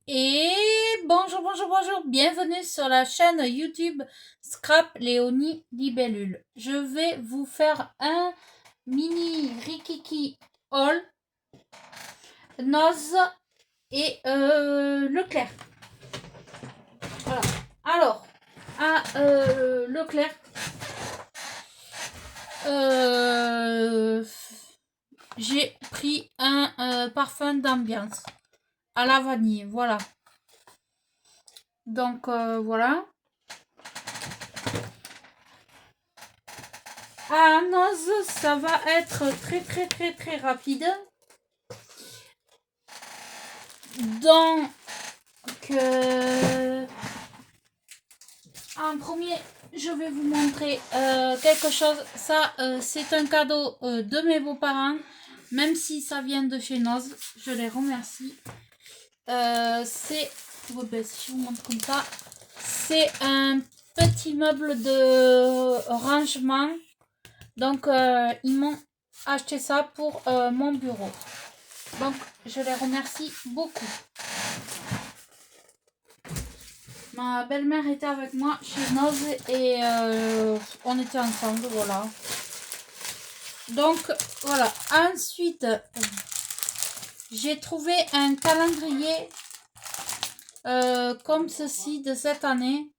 Et bonjour, bonjour, bonjour, bienvenue sur la chaîne YouTube Scrap Léonie Libellule. Je vais vous faire un mini Rikiki Haul, Noz et Leclerc. Voilà. Alors, à Leclerc, j'ai pris un parfum d'ambiance à la vanille, voilà. Donc voilà. À Noz, ça va être très rapide. Donc, en premier, je vais vous montrer quelque chose. Ça, c'est un cadeau de mes beaux-parents. Même si ça vient de chez Noz, je les remercie. C'est, si je vous montre comme ça, c'est un petit meuble de rangement. Donc, ils m'ont acheté ça pour mon bureau. Donc, je les remercie beaucoup. Ma belle-mère était avec moi chez Noz et on était ensemble, voilà. Donc, voilà. Ensuite, j'ai trouvé un calendrier comme ceci de cette année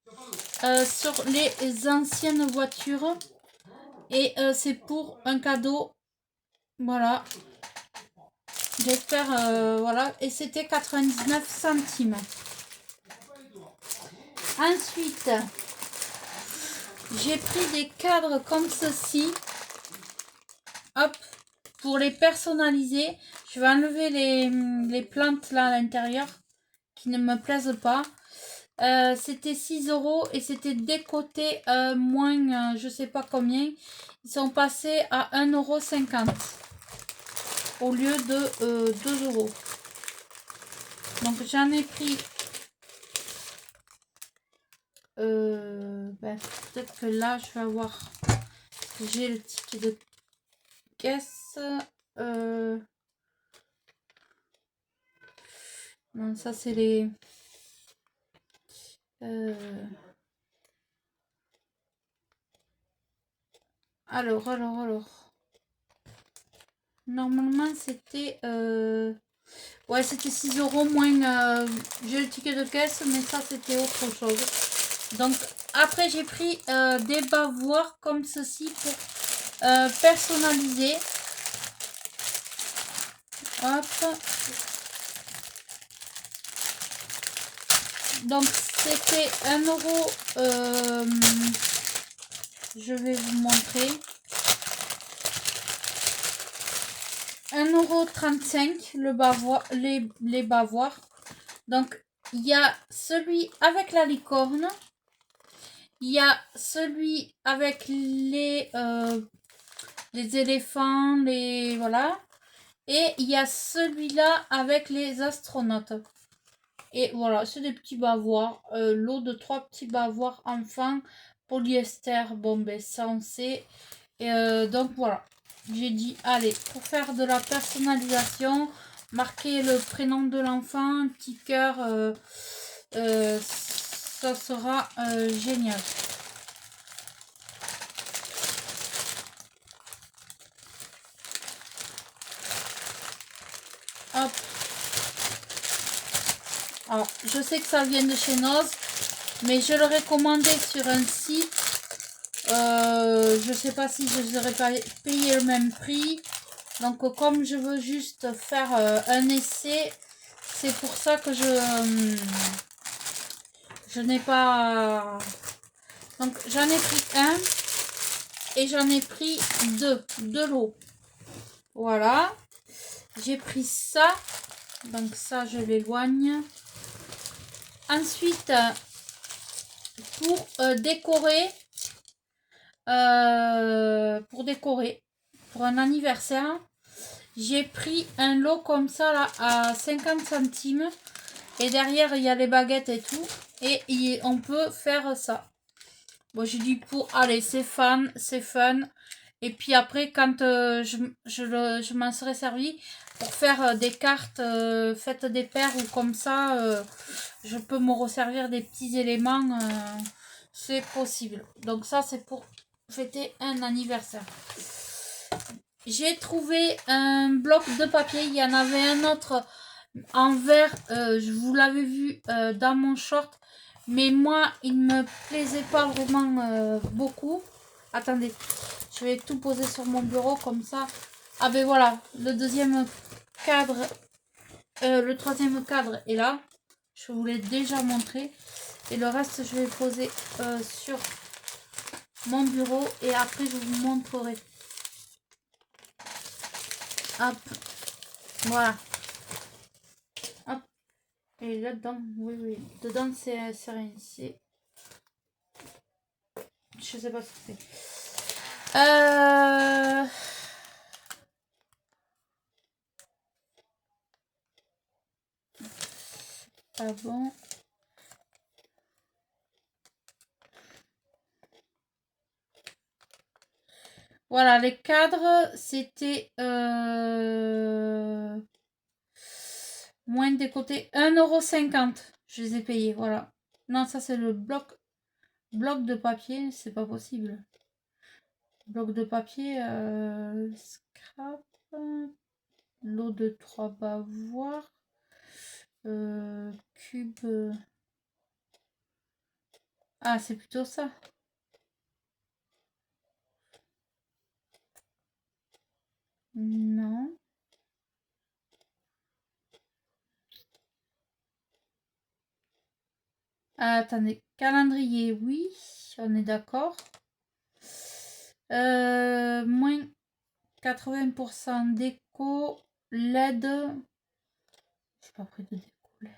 sur les anciennes voitures. Et c'est pour un cadeau. Voilà. J'espère, voilà. Et c'était 99 centimes. Ensuite, j'ai pris des cadres comme ceci. Hop, pour les personnaliser. Je vais enlever les plantes là à l'intérieur qui ne me plaisent pas. C'était 6 € et c'était décoté moins je sais pas combien. Ils sont passés à 1,50 € au lieu de 2 €. Donc j'en ai pris peut-être que là je vais avoir, j'ai le ticket de caisse. Non, ça c'est les alors normalement c'était ouais, c'était 6 € moins j'ai le ticket de caisse, mais ça c'était autre chose. Donc après j'ai pris des bavoirs comme ceci pour personnaliser. Hop. Donc c'était 1 €. Je vais vous montrer. 1,35 € le bavoir, les bavoirs. Donc il y a celui avec la licorne. Il y a celui avec les éléphants, les voilà. Et il y a celui-là avec les astronautes. Et voilà, c'est des petits bavoirs. Lot de 3 petits bavoirs enfants. Polyester, bon ben ça on sait. Et donc voilà. J'ai dit, allez, pour faire de la personnalisation, marquer le prénom de l'enfant, un petit cœur, ça sera génial. Hop. Alors, je sais que ça vient de chez Noz, mais je l'aurais commandé sur un site. Je sais pas si je n'aurais pas payé le même prix. Donc, comme je veux juste faire un essai, c'est pour ça que je n'ai pas... Donc, j'en ai pris un et j'en ai pris deux lots. Voilà. J'ai pris ça. Donc, ça, je l'éloigne. Ensuite, pour décorer, pour un anniversaire, j'ai pris un lot comme ça là à 50 centimes. Et derrière, il y a les baguettes et tout. Et on peut faire ça. Bon, j'ai dit pour, allez, c'est fun. Et puis après, quand je m'en serais servi, pour faire des cartes faites des paires ou comme ça, je peux me resservir des petits éléments. C'est possible. Donc ça, c'est pour fêter un anniversaire. J'ai trouvé un bloc de papier. Il y en avait un autre en vert. Je vous l'avais vu dans mon short. Mais moi, il ne me plaisait pas vraiment beaucoup. Attendez, je vais tout poser sur mon bureau comme ça. Ah ben voilà, le deuxième cadre, le troisième cadre est là. Je vous l'ai déjà montré. Et le reste, je vais le poser sur mon bureau. Et après, je vous montrerai. Hop. Voilà. Hop. Et là-dedans, oui, oui. Dedans, c'est rien. Je sais pas ce que c'est. Ah bon. Voilà, les cadres, c'était moins des côtés 1,50 €. Je les ai payés, voilà. Non, ça c'est le bloc de papier, c'est pas possible. Bloc de papier, scrap, lot de 3 bavoirs, cube. Ah, c'est plutôt ça. Non. Ah, attendez, calendrier, oui, on est d'accord. Moins 80% déco, LED. Je suis pas près de déco LED.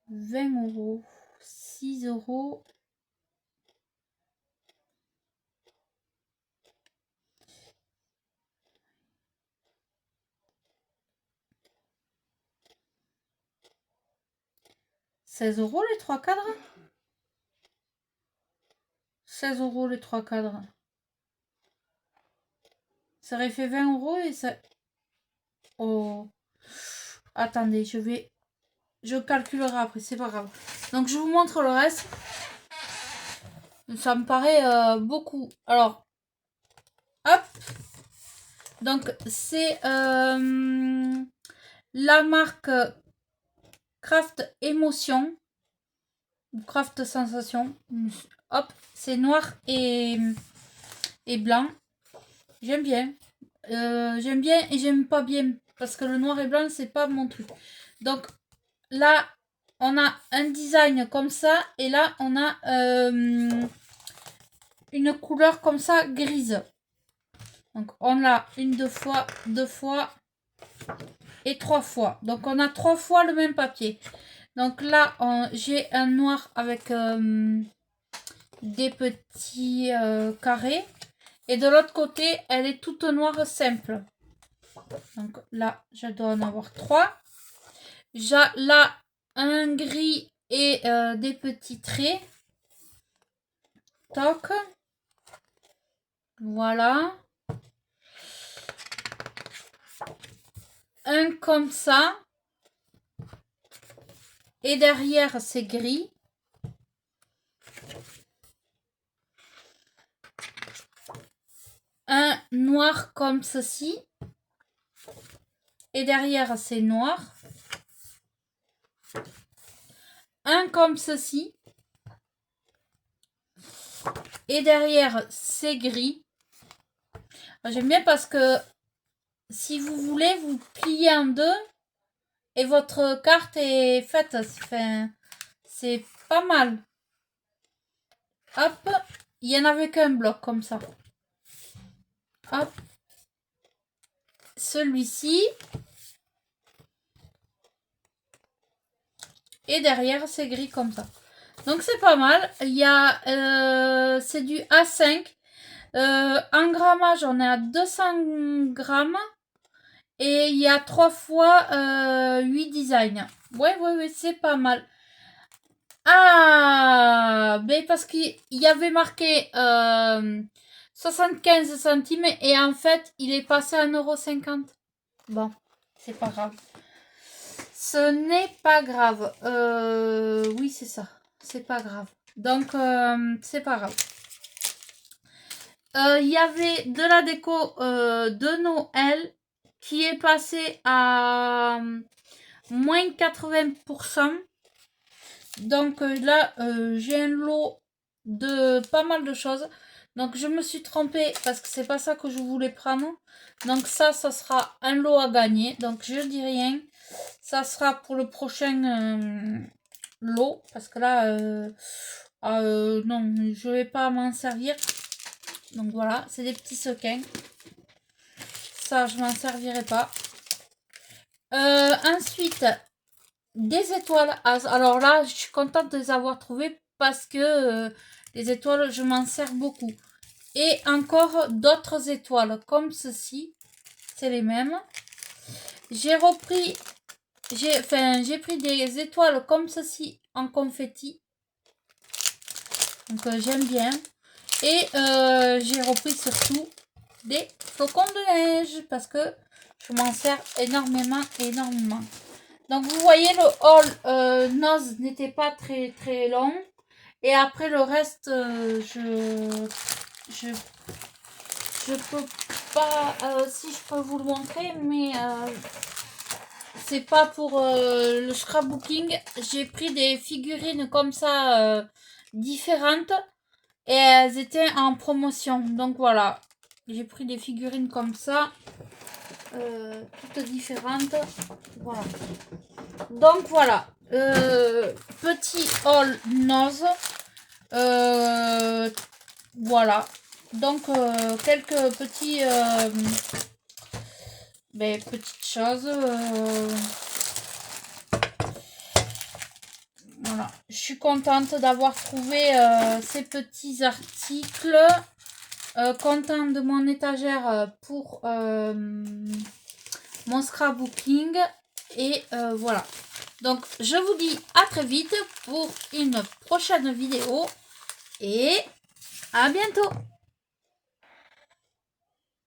20 €, 6 €. €16 les 3 cadres. 16 € les 3 cadres. Ça aurait fait 20 € et ça... Oh. Attendez, je calculerai après, c'est pas grave. Donc je vous montre le reste. Ça me paraît beaucoup. Alors, hop. Donc c'est la marque Craft Émotion. Craft Sensation. Hop, c'est noir et blanc. J'aime bien. J'aime bien et j'aime pas bien. Parce que le noir et blanc, c'est pas mon truc. Donc là, on a un design comme ça. Et là, on a une couleur comme ça, grise. Donc on a une, deux fois et 3 fois. Donc on a 3 fois le même papier. Donc là, j'ai un noir avec des petits carrés. Et de l'autre côté, elle est toute noire simple. Donc là, je dois en avoir 3. J'ai là un gris et des petits traits. Toc. Voilà. Un comme ça. Et derrière, c'est gris. Un noir comme ceci. Et derrière, c'est noir. Un comme ceci. Et derrière, c'est gris. J'aime bien parce que si vous voulez, vous pliez en deux. Et votre carte est faite. Enfin, c'est pas mal. Hop. Il y en avait qu'un bloc comme ça. Hop. Celui-ci. Et derrière, c'est gris comme ça. Donc, c'est pas mal. Il y a... c'est du A5. En grammage, on est à 200 grammes. Et il y a 3 fois 8 designs. Ouais, c'est pas mal. Ah, ben parce qu'il y avait marqué 75 centimes et en fait, il est passé à 1,50 €. Bon, c'est pas grave. Ce n'est pas grave. Oui, c'est ça. C'est pas grave. Donc, c'est pas grave. Il y avait de la déco de Noël qui est passé à moins 80%. Donc là, j'ai un lot de pas mal de choses. Donc je me suis trompée parce que c'est pas ça que je voulais prendre. Donc ça sera un lot à gagner. Donc je dis rien. Ça sera pour le prochain lot. Parce que là, non, je vais pas m'en servir. Donc voilà, c'est des petits sequins. Ça, je m'en servirai pas. Ensuite, des étoiles. Alors là, je suis contente de les avoir trouvées parce que les étoiles, je m'en sers beaucoup. Et encore d'autres étoiles comme ceci. C'est les mêmes. J'ai repris, j'ai pris des étoiles comme ceci en confetti. Donc j'aime bien. Et j'ai repris surtout des flocons de neige parce que je m'en sers énormément. Donc vous voyez, le haul nose n'était pas très long. Et après le reste, je peux pas, si je peux vous le montrer, mais c'est pas pour le scrapbooking. J'ai pris des figurines comme ça différentes et elles étaient en promotion. Donc voilà, j'ai pris des figurines comme ça, toutes différentes. Voilà. Donc voilà, petit haul nose. Voilà. Donc quelques petits petites choses. Voilà. Je suis contente d'avoir trouvé ces petits articles. Contente de mon étagère pour mon scrapbooking. Et voilà. Donc je vous dis à très vite pour une prochaine vidéo. Et à bientôt!